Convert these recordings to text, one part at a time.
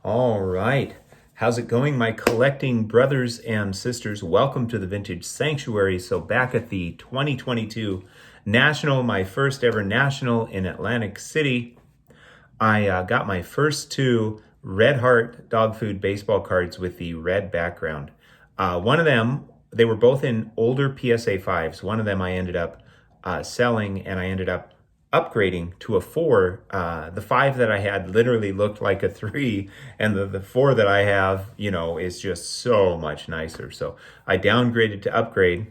All right. How's it going, my collecting brothers and sisters? Welcome to the Vintage Sanctuary. So back at the 2022 National, my first ever National in Atlantic City, I got my first two Red Heart dog food baseball cards with the red background. One of them, they were both in older PSA 5s. One of them I ended up selling, and I ended up upgrading to a 4. The 5 that I had literally looked like a 3, and the 4 that I have, is just so much nicer. So I downgraded to upgrade.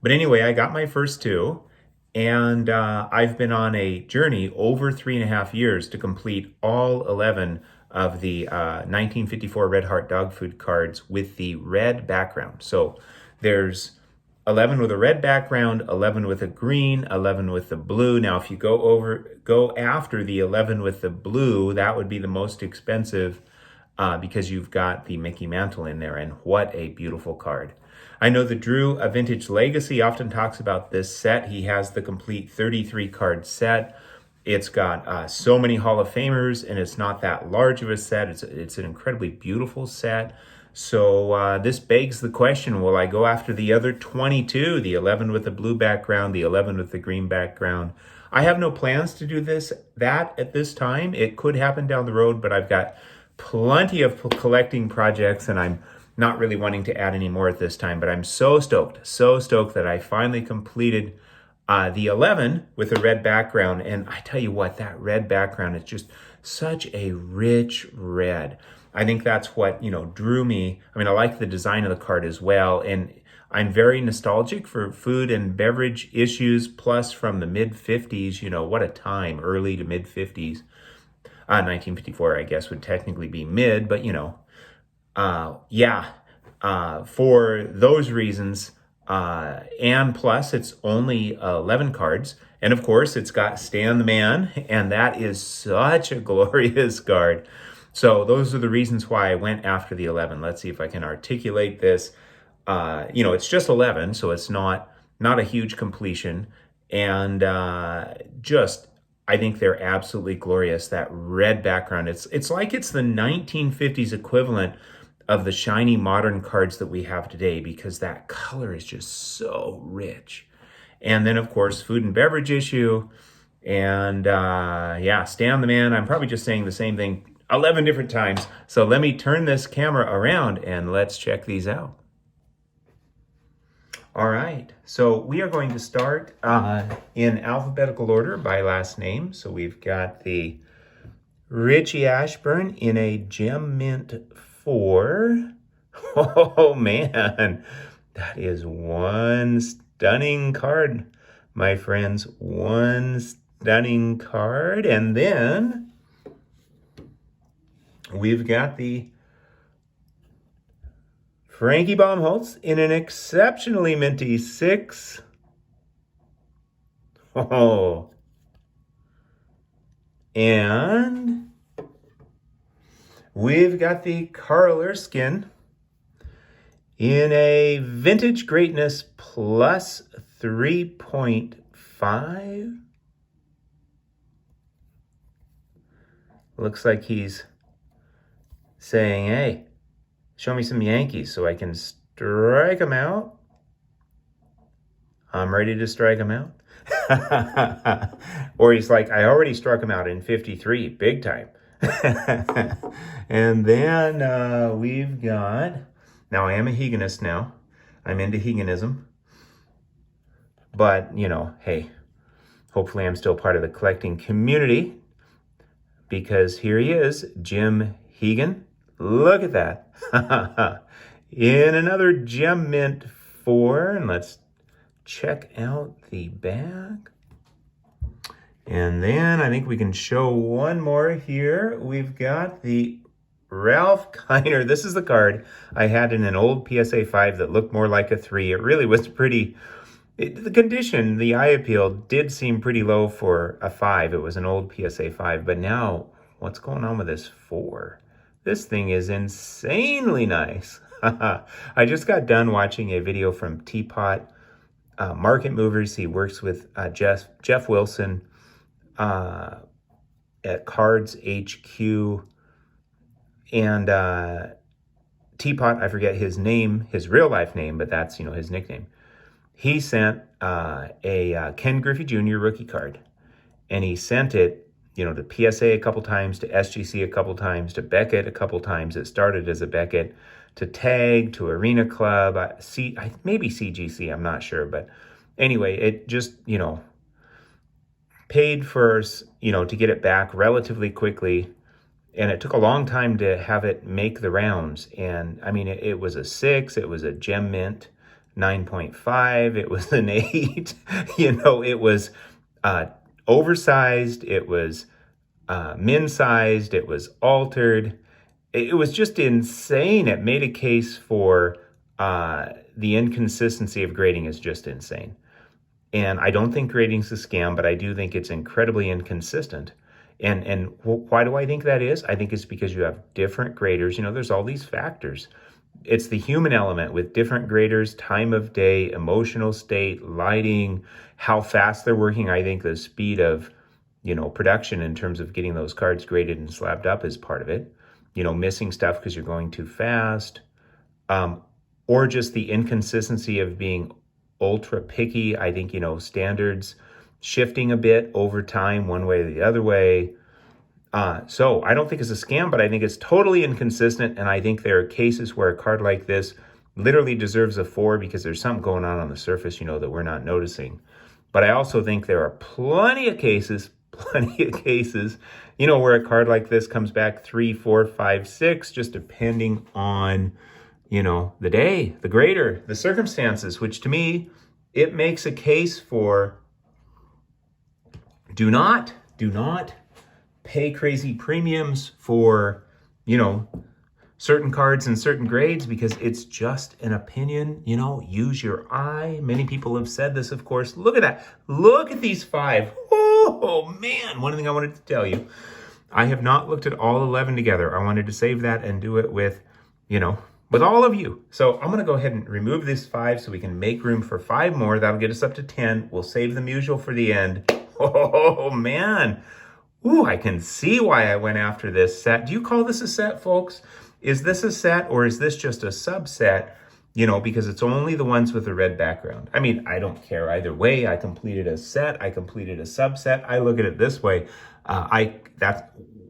But anyway, I got my first two, and I've been on a journey over 3.5 years to complete all 11 of the 1954 Red Heart dog food cards with the red background. So there's 11 with a red background, 11 with a green, 11 with the blue. Now, if you go after the 11 with the blue, that would be the most expensive because you've got the Mickey Mantle in there, and what a beautiful card. I know that Drew, a Vintage Legacy, often talks about this set. He has the complete 33 card set. It's got so many Hall of Famers, and it's not that large of a set. It's an incredibly beautiful set. So this begs the question, will I go after the other 22, the 11 with the blue background, the 11 with the green background? I have no plans to do that at this time. It could happen down the road, but I've got plenty of collecting projects, and I'm not really wanting to add any more at this time. But I'm so stoked that I finally completed the 11 with a red background. And I tell you what, that red background is just such a rich red. I think that's what, drew me. I mean, I like the design of the card as well. And I'm very nostalgic for food and beverage issues, plus from the mid-50s, what a time, early to mid-50s. 1954, I guess, would technically be mid, but, for those reasons, and plus it's only 11 cards. And of course, it's got Stan the Man, and that is such a glorious card. So those are the reasons why I went after the 11. Let's see if I can articulate this. It's just 11, so it's not a huge completion. And I think they're absolutely glorious. That red background, it's like it's the 1950s equivalent of the shiny modern cards that we have today, because that color is just so rich. And then, of course, food and beverage issue. And Stan the Man. I'm probably just saying the same thing 11 different times. So let me turn this camera around and let's check these out. All right, so we are going to start in alphabetical order by last name. So we've got the Richie Ashburn in a Gem Mint 4. Oh man, that is one stunning card, my friends. One stunning card. And then we've got the Frankie Baumholtz in an exceptionally minty 6. Oh. And we've got the Carl Erskine in a Vintage Greatness plus 3.5. Looks like he's saying, hey, show me some Yankees so I can strike them out. I'm ready to strike them out. Or he's like, I already struck him out in 53, big time. And then we've got, now I am a Heganist now. I'm into Heganism. But, hey, hopefully I'm still part of the collecting community, because here he is, Jim Hegan. Look at that. In another Gem Mint 4, and let's check out the back. And then I think we can show one more here. We've got the Ralph Kiner. This is the card I had in an old PSA 5 that looked more like a 3. It really was the condition, the eye appeal did seem pretty low for a 5. It was an old PSA 5, but now what's going on with this 4? This thing is insanely nice. I just got done watching a video from Teapot Market Movers. He works with Jeff Wilson at Cards HQ And Teapot, I forget his name, his real life name, but that's, his nickname. He sent a Ken Griffey Jr. rookie card, and he sent it, to PSA a couple times, to SGC a couple times, to Beckett a couple times. It started as a Beckett, to Tag, to Arena Club, maybe CGC, I'm not sure. But anyway, it just, paid for, to get it back relatively quickly. And it took a long time to have it make the rounds. And I mean, it was a 6, it was a Gem Mint 9.5, it was an 8, it was oversized, it was min-sized, it was altered. It was just insane. It made a case for the inconsistency of grading is just insane. And I don't think grading's a scam, but I do think it's incredibly inconsistent. And why do I think that is? I think it's because you have different graders. There's all these factors. It's the human element with different graders, time of day, emotional state, lighting, how fast they're working. I think the speed of, production in terms of getting those cards graded and slabbed up is part of it. Missing stuff because you're going too fast, or just the inconsistency of being ultra picky. I think, standards shifting a bit over time, one way or the other way. So I don't think it's a scam, but I think it's totally inconsistent. And I think there are cases where a card like this literally deserves a 4 because there's something going on the surface, that we're not noticing. But I also think there are plenty of cases, where a card like this comes back 3, 4, 5, 6, just depending on, the day, the grader, the circumstances, which to me, it makes a case for do not pay crazy premiums for, certain cards and certain grades because it's just an opinion. Use your eye. Many people have said this, of course. Look at that. Look at these 5. Oh, man. One thing I wanted to tell you, I have not looked at all 11 together. I wanted to save that and do it with, with all of you. So I'm going to go ahead and remove this 5 so we can make room for 5 more. That'll get us up to 10. We'll save the usual for the end. Oh, man. Ooh, I can see why I went after this set. Do you call this a set, folks? Is this a set or is this just a subset? Because it's only the ones with the red background. I mean, I don't care either way. I completed a set. I completed a subset. I look at it this way.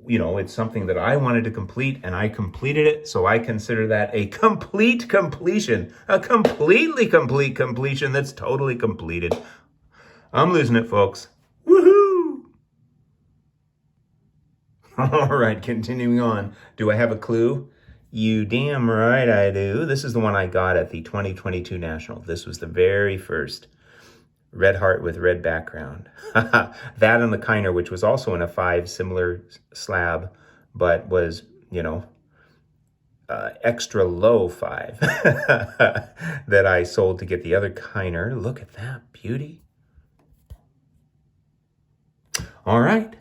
It's something that I wanted to complete and I completed it. So I consider that a complete completion, a completely complete completion that's totally completed. I'm losing it, folks. Woohoo! All right, continuing on. Do I have a clue? You damn right I do. This is the one I got at the 2022 National. This was the very first red heart with red background. That and the Kiner, which was also in a 5 similar slab, but was, extra low 5 that I sold to get the other Kiner. Look at that beauty. All right.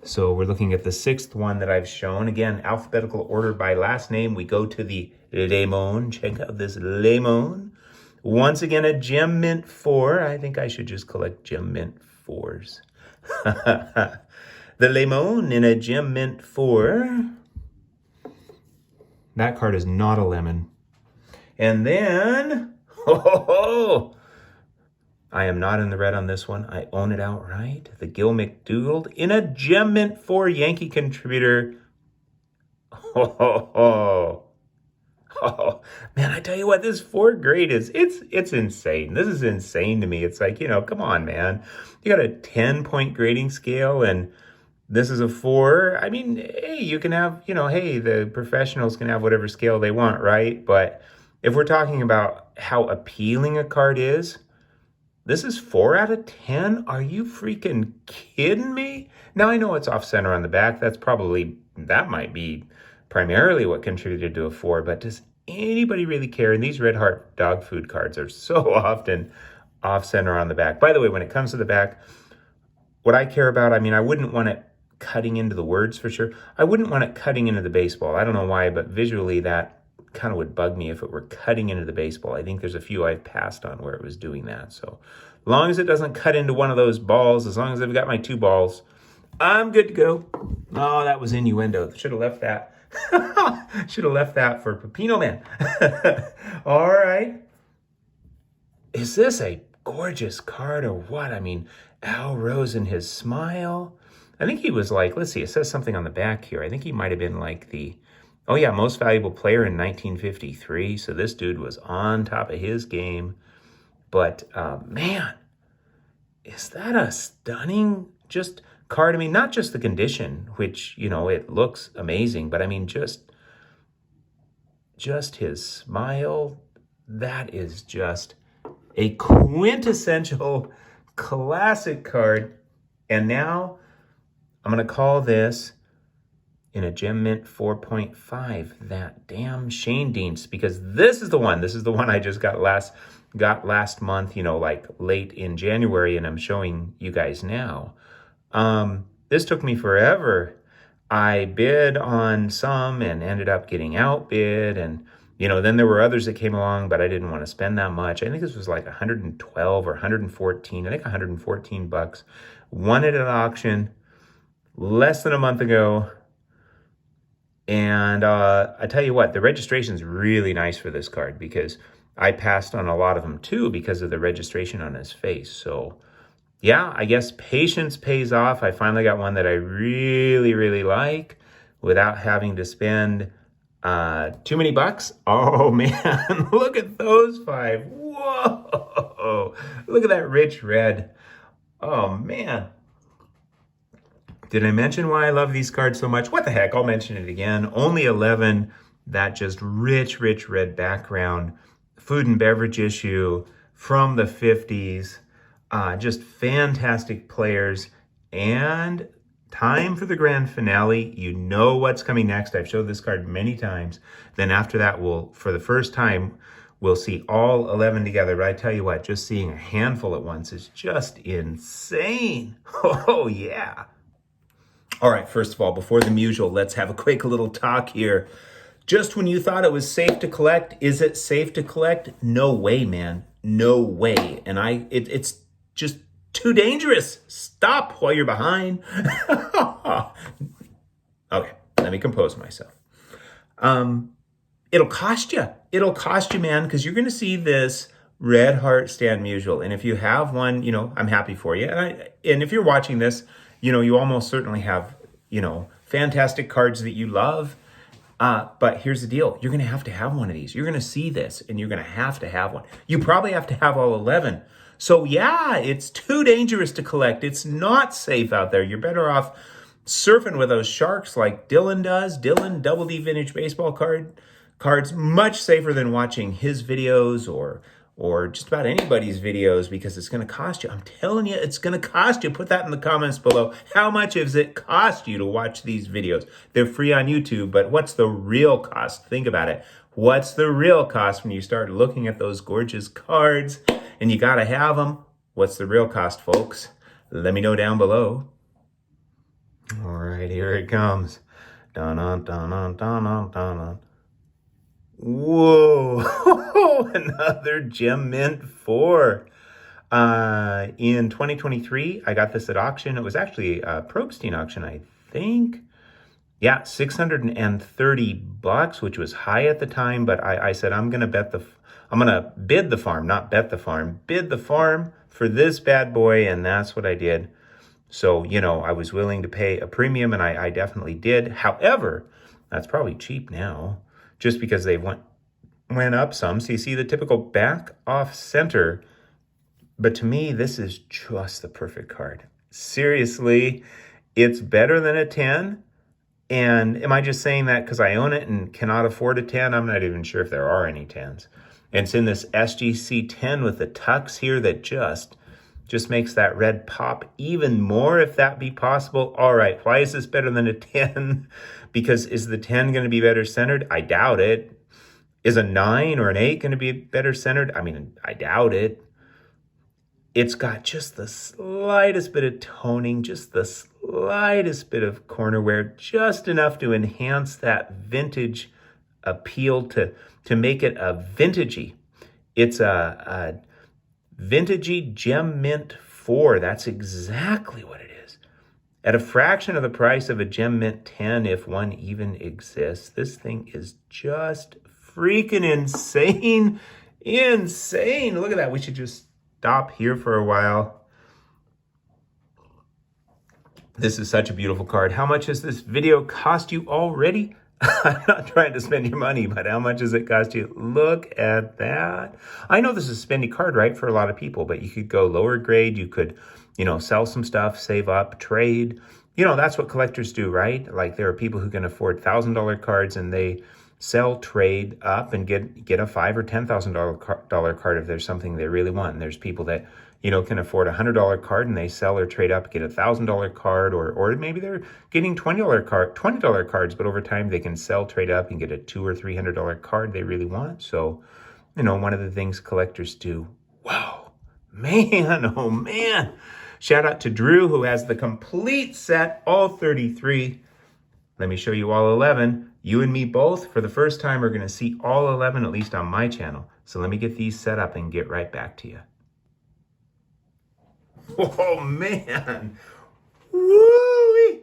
So we're looking at the 6th one that I've shown. Again, alphabetical order by last name. We go to the Lemon. Check out this Lemon. Once again, a Gem Mint 4. I think I should just collect Gem Mint 4s. The Lemon in a Gem Mint 4. That card is not a lemon. And then, I am not in the red on this one. I own it outright. The Gil McDougald in a Gem Mint 4 Yankee contributor. Oh, man, I tell you what, this 4 grade is, it's insane. This is insane to me. It's like, come on, man. You got a 10-point grading scale and this is a 4. I mean, hey, you can have, hey, the professionals can have whatever scale they want, right? But if we're talking about how appealing a card is, this is 4 out of 10? Are you freaking kidding me? Now, I know it's off-center on the back. That might be primarily what contributed to a 4, but does anybody really care? And these Red Heart dog food cards are so often off-center on the back. By the way, when it comes to the back, what I care about, I wouldn't want it cutting into the words for sure. I wouldn't want it cutting into the baseball. I don't know why, but visually that kind of would bug me if it were cutting into the baseball. I think there's a few I've passed on where it was doing that. So as long as it doesn't cut into one of those balls, as long as I've got my 2 balls, I'm good to go. Oh, that was innuendo. Should have left that. Should have left that for Pepino Man. All right. Is this a gorgeous card or what? I mean, Al Rose and his smile. I think he was like, let's see, it says something on the back here. I think he might have been like the, oh yeah, most valuable player in 1953. So this dude was on top of his game. But man, is that a stunning just card? I mean, not just the condition, which, you know, it looks amazing, but I mean, just his smile, that is just a quintessential classic card. And now I'm going to call this in a Gem Mint 4.5, that damn Shane Dienst, because this is the one I just got last month, you know, like late in January, and I'm showing you guys now. This took me forever. I bid on some and ended up getting outbid, and you know, then there were others that came along, but I didn't want to spend that much. I think this was like 112 or 114. I think 114 bucks. Won it at auction less than a month ago. And I tell you what, the registration is really nice for this card because I passed on a lot of them too because of the registration on his face. So yeah, I guess patience pays off. I finally got one that I really, really like without having to spend too many bucks. Oh man, look at those 5. Whoa, look at that rich red. Oh man. Did I mention why I love these cards so much? What the heck, I'll mention it again. Only 11, that just rich, rich red background, food and beverage issue from the 50s. Just fantastic players. And time for the grand finale. You know what's coming next. I've showed this card many times. Then after that, for the first time, we'll see all 11 together. But I tell you what, just seeing a handful at once is just insane. Oh, yeah. All right, first of all, before the usual, let's have a quick little talk here. Just when you thought it was safe to collect, is it safe to collect? No way, man. No way. And it's just too dangerous. Stop while you're behind. Okay, let me compose myself. It'll cost you. It'll cost you, man, because you're going to see this Red Heart Stan Musial. And if you have one, you know, I'm happy for you. And if you're watching this, you know, you almost certainly have, you know, fantastic cards that you love. But here's the deal. You're going to have one of these. You're going to see this, and you're going to have one. You probably have to have all 11. So, yeah, it's too dangerous to collect. It's not safe out there. You're better off surfing with those sharks like Dylan does. Dylan, Double D Vintage Baseball cards, much safer than watching his videos or just about anybody's videos because it's going to cost you. I'm telling you, it's going to cost you. Put that in the comments below. How much does it cost you to watch these videos? They're free on YouTube, but what's the real cost? Think about it. What's the real cost when you start looking at those gorgeous cards and you got to have them? What's the real cost, folks? Let me know down below. All right, here it comes. Dun-dun, dun-dun, dun-dun, dun-dun. Whoa, another Gem Mint 4. In 2023, I got this at auction. It was actually a Probstein auction, I think. Yeah, 630 bucks, which was high at the time, but I said I'm gonna bid the farm, not bet the farm, bid the farm for this bad boy, and that's what I did. So, you know, I was willing to pay a premium, and I definitely did. However, that's probably cheap now, just because they went up some. So you see the typical back off center. But to me, this is just the perfect card. Seriously, it's better than a 10. And am I just saying that because I own it and cannot afford a 10? I'm not even sure if there are any 10s. And it's in this SGC 10 with the tucks here that just makes that red pop even more, if that be possible. All right, why is this better than a 10? Because is the 10 going to be better centered? I doubt it. Is a 9 or an 8 going to be better centered? I mean, I doubt it. It's got just the slightest bit of toning, just the slightest bit of corner wear, just enough to enhance that vintage appeal to make it a vintagey. It's a vintagey Gem Mint 4. That's exactly what it is. At a fraction of the price of a Gem Mint 10, if one even exists. This thing is just freaking insane. Insane. Look at that. We should just stop here for a while. This is such a beautiful card. How much has this video cost you already? I'm not trying to spend your money, but how much does it cost you? Look at that. I know this is a spendy card, right, for a lot of people, but you could go lower grade. You could, sell some stuff, save up, trade. That's what collectors do, right? Like there are people who can afford $1,000 cards and they sell, trade up and get a $5,000 or $10,000 card if there's something they really want. And there's people that can afford a $100 card and they sell or trade up, get a $1,000 card, or maybe they're getting $20 cards, but over time they can sell, trade up, and get a $200 or $300 card they really want. So, one of the things collectors do. Wow, man, oh man! Shout out to Drew who has the complete set, all 33. Let me show you all 11. You and me both, for the first time, are going to see all 11, at least on my channel. So let me get these set up and get right back to you. Oh, man. Woo!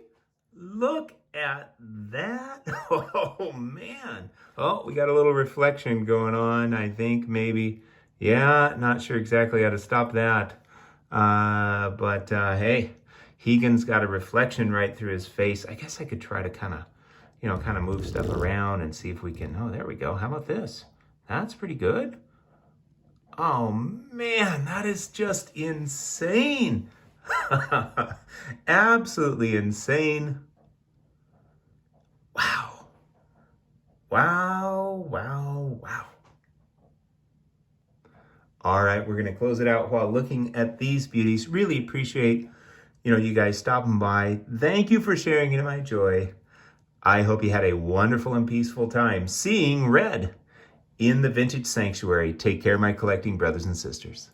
Look at that. Oh, man. Oh, we got a little reflection going on, I think, maybe. Yeah, not sure exactly how to stop that. But hey, Hegan's got a reflection right through his face. I guess I could try to kind of move stuff around and see if we can. Oh, there we go. How about this? That's pretty good. Oh, man, that is just insane. Absolutely insane. Wow. Wow, wow, wow. All right, we're going to close it out while looking at these beauties. Really appreciate, you guys stopping by. Thank you for sharing in my joy. I hope you had a wonderful and peaceful time seeing red in the Vintage Sanctuary. Take care, my collecting brothers and sisters.